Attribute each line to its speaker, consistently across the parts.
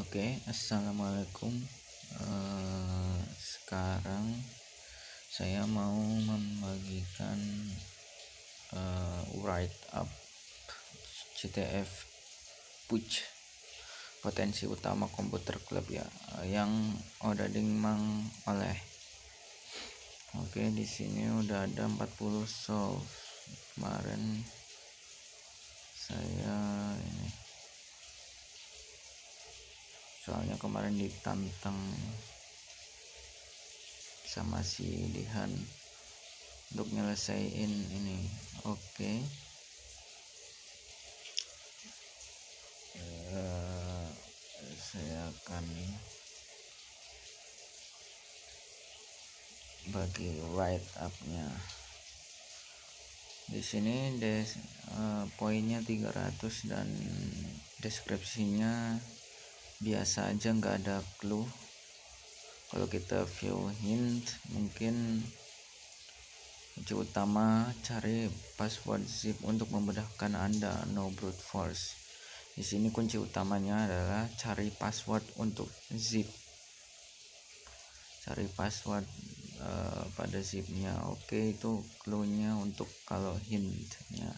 Speaker 1: Oke, assalamualaikum. Sekarang saya mau membagikan write up CTF Puch potensi utama komputer klub ya, yang odading mang oleh. Oke, di sini udah ada 40 solve. Kemarin saya ini soalnya kemarin ditantang sama si Dihan untuk nyelesain ini. Oke. Saya akan bagi write up-nya. Di sini poinnya 300 dan deskripsinya biasa aja, nggak ada clue. Kalau kita view hint, mungkin kunci utama cari password zip untuk memudahkan Anda, no brute force. Di sini kunci utamanya adalah cari password untuk zip, cari password pada zipnya. Oke, itu clue-nya untuk kalau hintnya.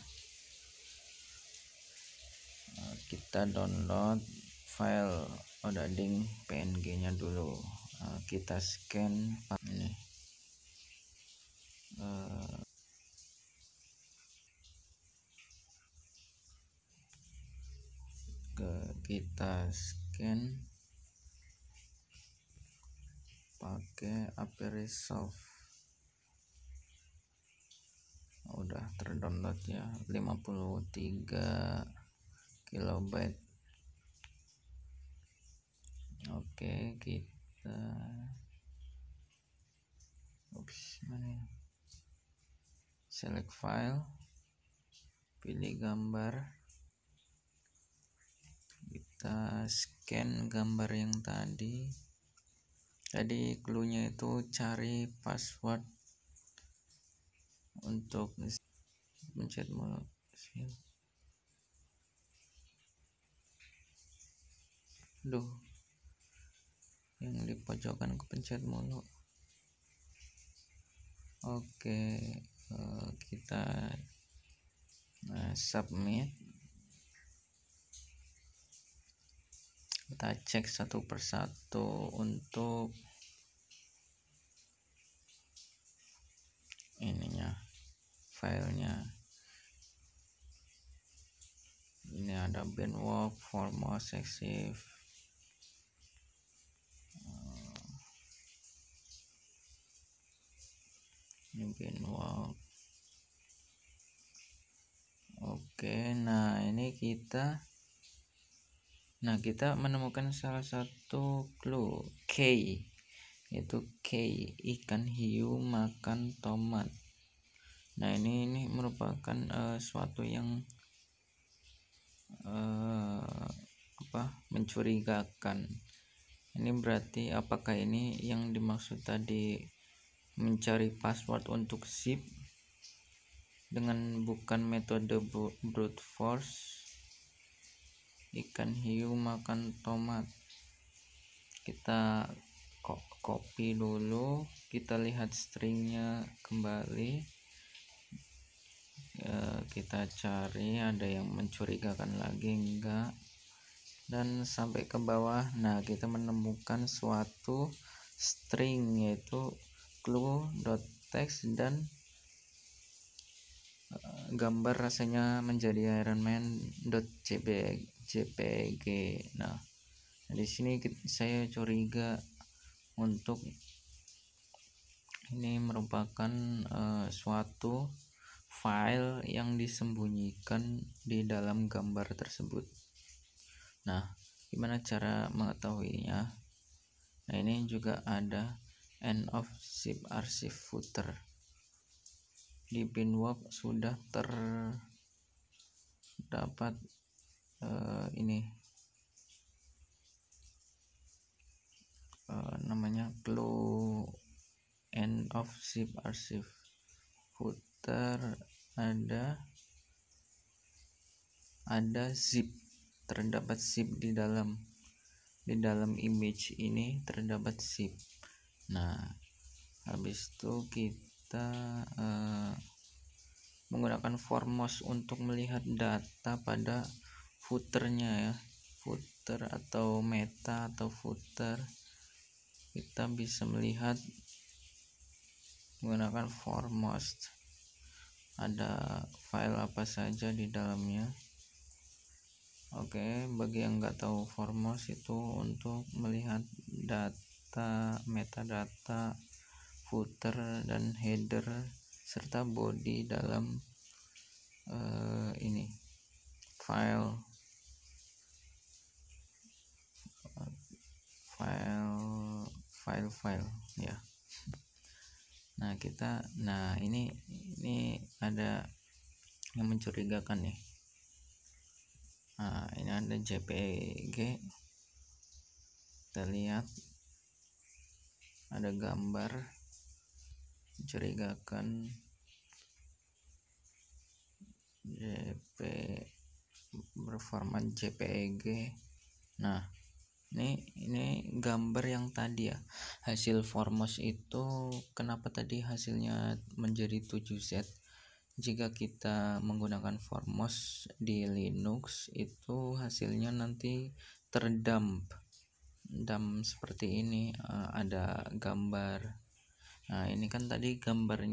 Speaker 1: Kita download file odading PNG-nya dulu. Kita scan ini. Kita scan pakai API Resolve. Udah terdownload ya, 53 KB. Oke, kita select file, pilih gambar, kita scan gambar yang tadi clue-nya itu cari password untuk pencet mulu. Yang di pojokan kepencet mulu. Oke, kita submit. Kita cek satu persatu untuk ininya, filenya. Ini ada bandwalk, foremost, exif. Ini bandwalk. Oke, nah ini kita menemukan salah satu clue, K, yaitu K, ikan hiu makan tomat. Nah ini merupakan suatu yang mencurigakan. Ini berarti apakah ini yang dimaksud tadi mencari password untuk zip dengan bukan metode brute force? Ikan hiu makan tomat. Kita copy dulu, kita lihat stringnya kembali. Kita cari ada yang mencurigakan lagi enggak, dan sampai ke bawah. Nah, kita menemukan suatu string yaitu clue.text dan gambar rasanya menjadi Iron Man.jpg. Nah, di sini saya curiga untuk ini merupakan suatu file yang disembunyikan di dalam gambar tersebut. Nah, gimana cara mengetahuinya? Nah, ini juga ada end of zip archive footer. Di binwalk sudah terdapat namanya clue end of zip archive footer. Ada zip, terdapat zip di dalam. di dalam image ini terdapat zip. Nah, habis itu kita menggunakan formos untuk melihat data pada footernya ya, footer atau meta atau footer. Kita bisa melihat menggunakan formos ada file apa saja di dalamnya. Oke, bagi yang nggak tahu, formos itu untuk melihat data, metadata, footer dan header serta body dalam ini file ya. Nah ini ada yang mencurigakan nih. Nah, ini ada JPG, kita lihat ada gambar mencurigakan, berformat JPG. Nah, ini gambar yang tadi ya, hasil formos itu. Kenapa tadi hasilnya menjadi 7Z? Jika kita menggunakan formos di Linux itu hasilnya nanti terdump seperti ini, ada gambar. Nah, ini kan tadi gambar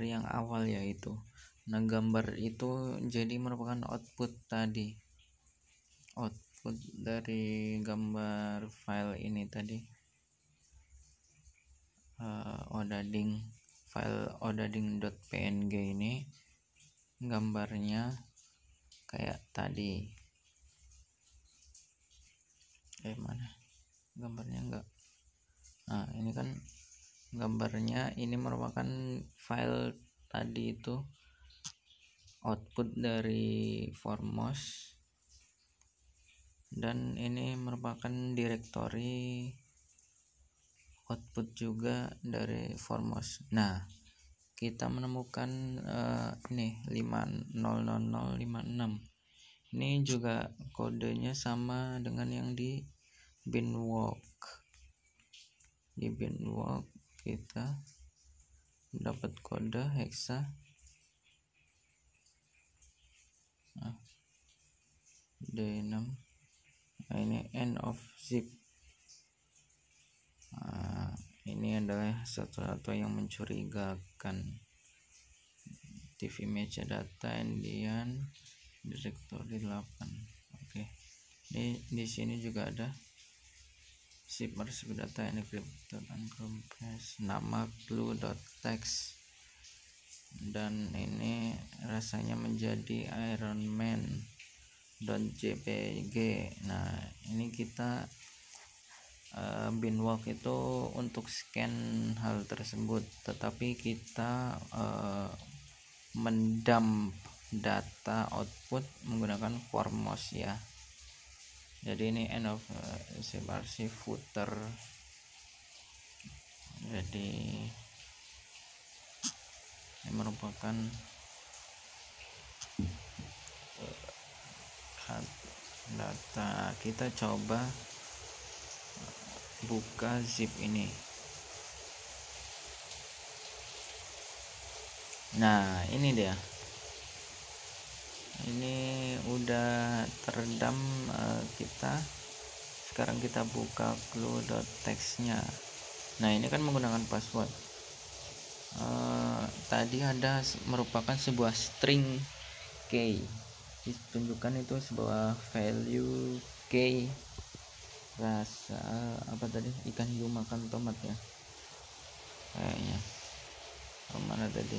Speaker 1: yang awal yaitu. Nah, gambar itu jadi merupakan output dari gambar file ini tadi, file odading.png ini gambarnya kayak tadi. Mana gambarnya? Enggak. Nah, ini kan gambarnya, ini merupakan file tadi itu output dari formos, dan ini merupakan directory output juga dari formos. Nah, kita menemukan ini 50056. Ini juga kodenya sama dengan yang di Beanwork. Di Beanwork kita dapat kode hexa D6. Nah, ini end of zip. Ini adalah satu yang mencurigakan. TV metadata Indian directory 8. Oke. Di sini juga ada zip arsip data encrypted uncompressed, nama clue.txt, dan ini rasanya menjadi ironman.jpg. Nah, ini kita Beanwork itu untuk scan hal tersebut, tetapi kita mendump data output menggunakan formos ya. Jadi ini end of CRC footer. Jadi ini merupakan data. Kita coba buka zip ini. Nah, ini dia. Ini udah teredam. Sekarang kita buka clue.txt-nya. Nah, ini kan menggunakan password. Tadi ada merupakan sebuah string key. Ditunjukkan itu sebuah value key. Rasa apa tadi? Ikan hiu makan tomat ya. Kayaknya. Kemana tadi?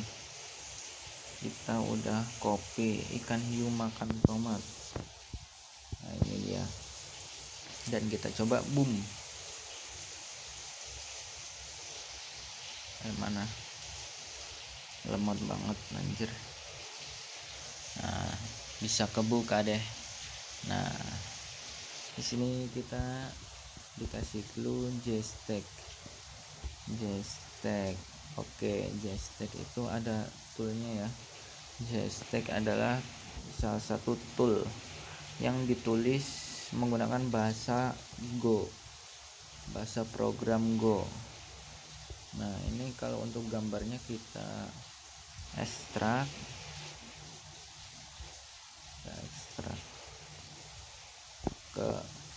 Speaker 1: Kita udah copy ikan hiu makan tomat. Nah, ini dia. Dan kita coba boom. Mana? Lemot banget anjir. Nah, bisa kebuka deh. Nah, di sini kita dikasih clue JSTAG. Oke, JSTAG itu ada toolnya ya. JSTAG adalah salah satu tool yang ditulis menggunakan bahasa Go, bahasa program Go. Nah ini kalau untuk gambarnya kita ekstrak ke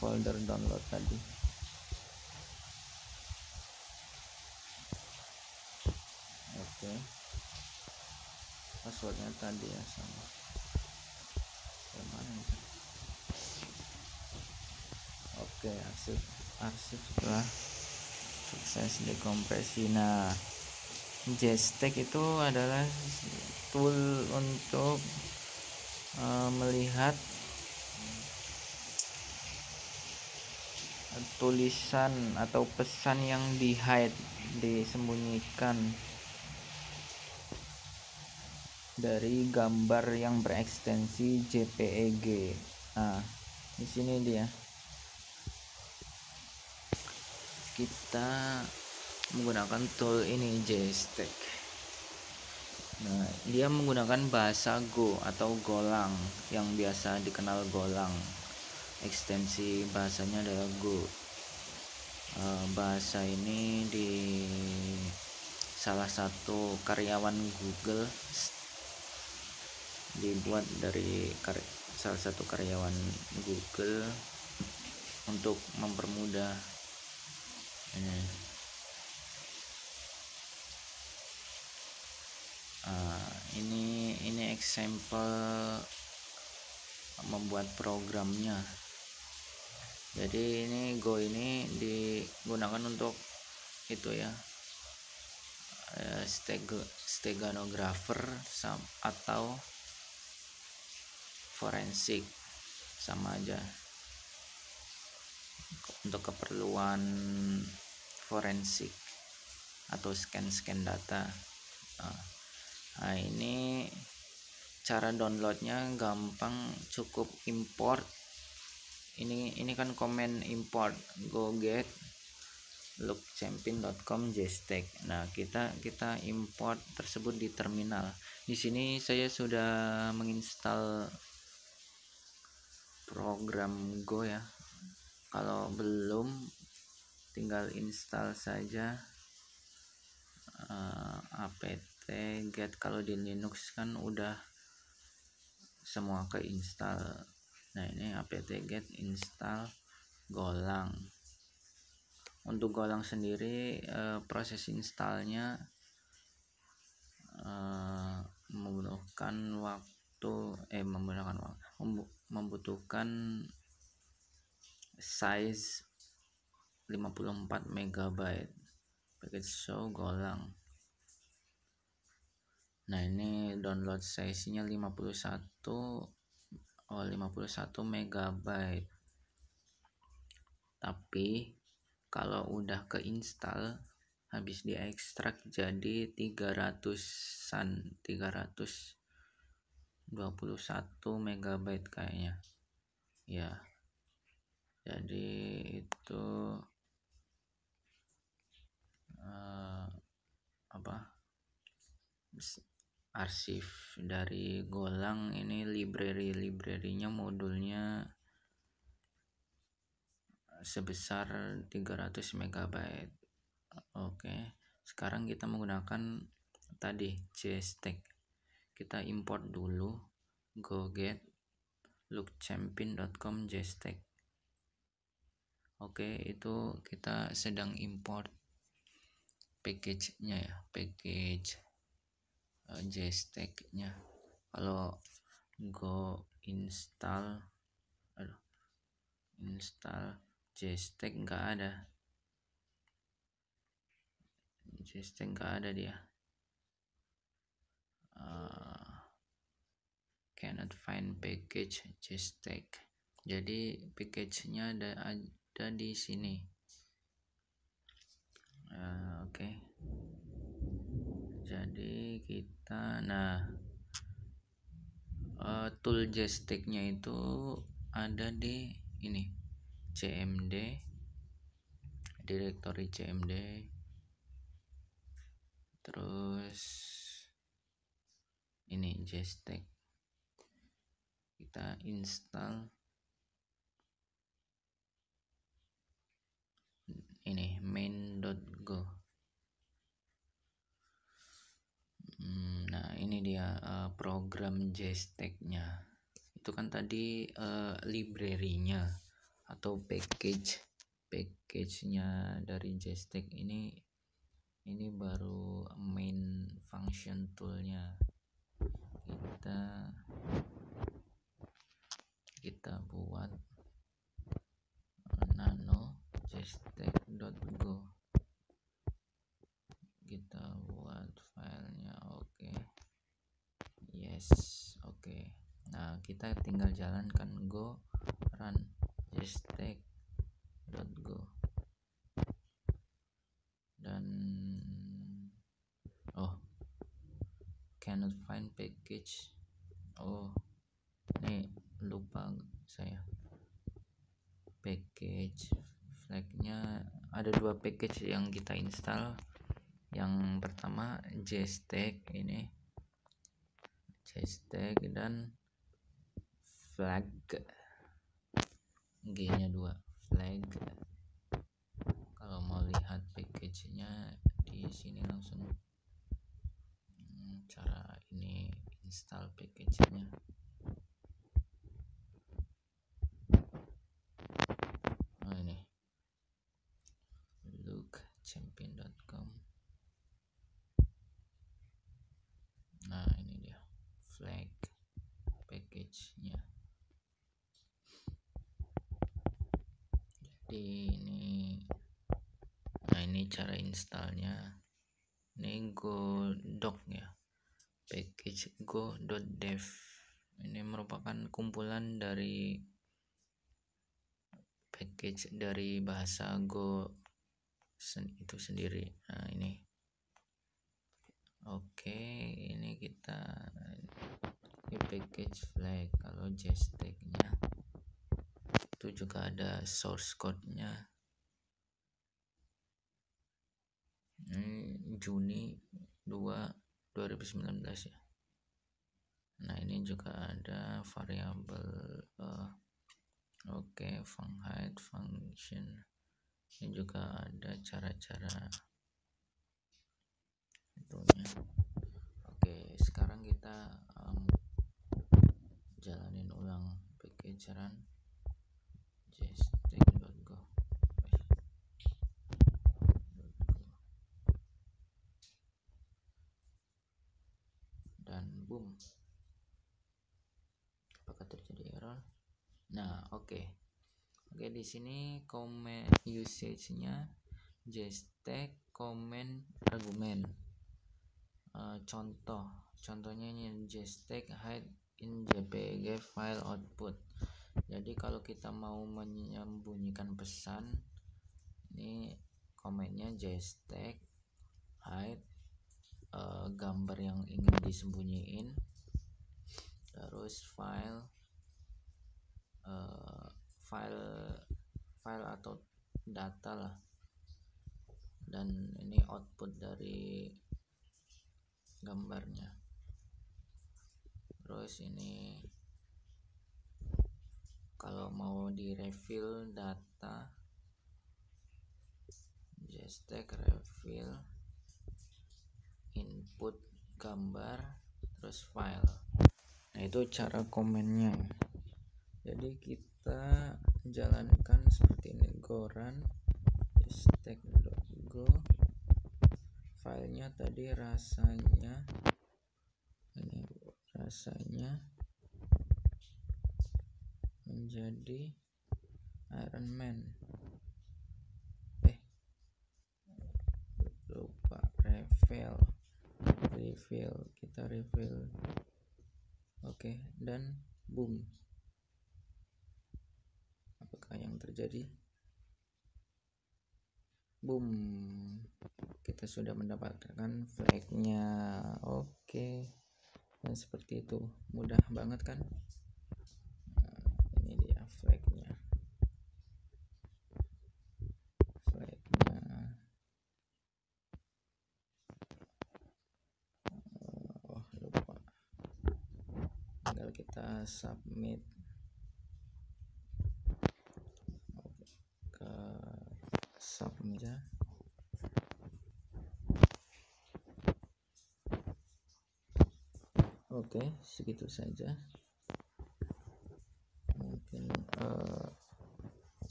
Speaker 1: folder download tadi. Oke, passwordnya tadi ya sama. Mana itu? Oke, arsip setelah sukses dekompresi. Nah, JSTEC itu adalah tool untuk melihat tulisan atau pesan yang disembunyikan dari gambar yang berekstensi JPEG. Nah, di sini dia. Kita menggunakan tool ini, JSTEC. Nah, dia menggunakan bahasa Go atau Golang yang biasa dikenal Golang. Ekstensi bahasanya adalah Go. Bahasa ini di salah satu karyawan Google dibuat dari salah satu karyawan Google untuk mempermudah ini example membuat programnya. Jadi ini Go ini digunakan untuk itu ya, steganographer atau forensik, sama aja untuk keperluan forensik atau scan data. Nah ini cara downloadnya gampang, cukup import. Ini kan komen import go get lookchampion.com JSTEC. Nah, kita import tersebut di terminal. Di sini saya sudah menginstal program Go ya. Kalau belum, tinggal install saja apt get. Kalau di Linux kan udah semua keinstall. Nah, ini apt get install Golang. Untuk Golang sendiri proses installnya membutuhkan size 54 MB package show Golang. Nah, ini download size-nya 51 MB. Tapi kalau udah keinstall, habis diekstrak jadi 321 MB kayaknya ya. Jadi itu arsip dari Golang. Ini library-nya modulnya sebesar 300 MB. Oke, sekarang kita menggunakan tadi JSTEC. Kita import dulu go get lookchampion.com JSTEC. Oke, itu kita sedang import package-nya ya, package JSTEC-nya. Kalau go install JSTEC nggak ada. JSTEC nggak ada dia. Cannot find package JSTEC. Jadi package-nya ada di sini. Oke. Jadi kita tool JSTEC-nya itu ada di ini, cmd, directory cmd, terus ini JSTEC. Kita install main.go. Nah ini dia program JSTEC-nya. Itu kan tadi library-nya atau package-nya dari JSTEC ini baru main function tool-nya. Kita buat nano JSTEC.go. Kita buat filenya, oke. Yes, oke. Nah kita tinggal jalankan go run JSTEC.go dan cannot find package. Ini lupa saya. Package flagnya ada 2 package yang kita install. Yang pertama JSTEC, ini JSTEC dan flag, G nya 2 flag. Kalau mau lihat package-nya di sini langsung cara ini install package-nya. Ini lookchampion.com. Nah ini dia flag package-nya. Jadi ini cara installnya. Ini go.doc ya, package go.dev. Ini merupakan kumpulan dari package dari bahasa Go itu sendiri. Nah ini ini kita package flag. Kalau JSTEC-nya itu juga ada source code-nya. Ini Juni 2, 2019 ya. Nah ini juga ada variabel funhide function. Ini juga ada cara-cara itunya. Sekarang kita jalanin ulang package run JSTEC.go. Dan boom, apakah terjadi error? Nah di sini comment usage-nya JSTEC comment argument. Contohnya ini JSTEC hide in JPG file output. Jadi kalau kita mau menyembunyikan pesan, ini komennya JSTEC hide gambar yang ingin disembunyiin, terus file atau data lah, dan ini output dari gambarnya. Terus ini kalau mau di reveal data, JSTEC reveal input gambar terus file. Nah itu cara komennya. Jadi kita jalankan seperti ini, go run JSTEC.go. Filenya tadi rasanya menjadi Iron Man. Lupa reveal, kita reveal. Dan boom, apakah yang terjadi? Boom, kita sudah mendapatkan flagnya. Dan seperti itu, mudah banget kan? Ini dia flagnya. Lupa, tinggal kita submit ke submit aja. Oke, segitu saja. Mungkin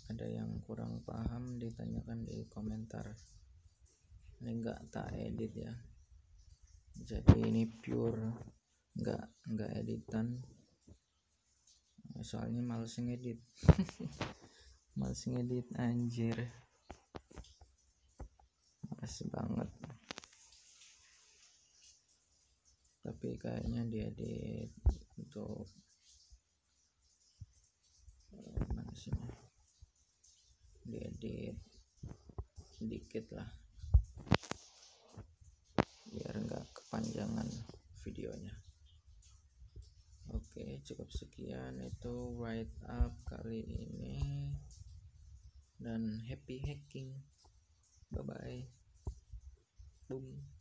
Speaker 1: ada yang kurang paham ditanyakan di komentar. Ini nggak tak edit ya, jadi ini pure nggak editan, soalnya males ngedit. Males ngedit anjir, males banget. Tapi kayaknya diedit untuk mana sih, diedit dikit lah biar nggak kepanjangan videonya. Oke, cukup sekian itu write up kali ini, dan happy hacking. Bye bye. Boom.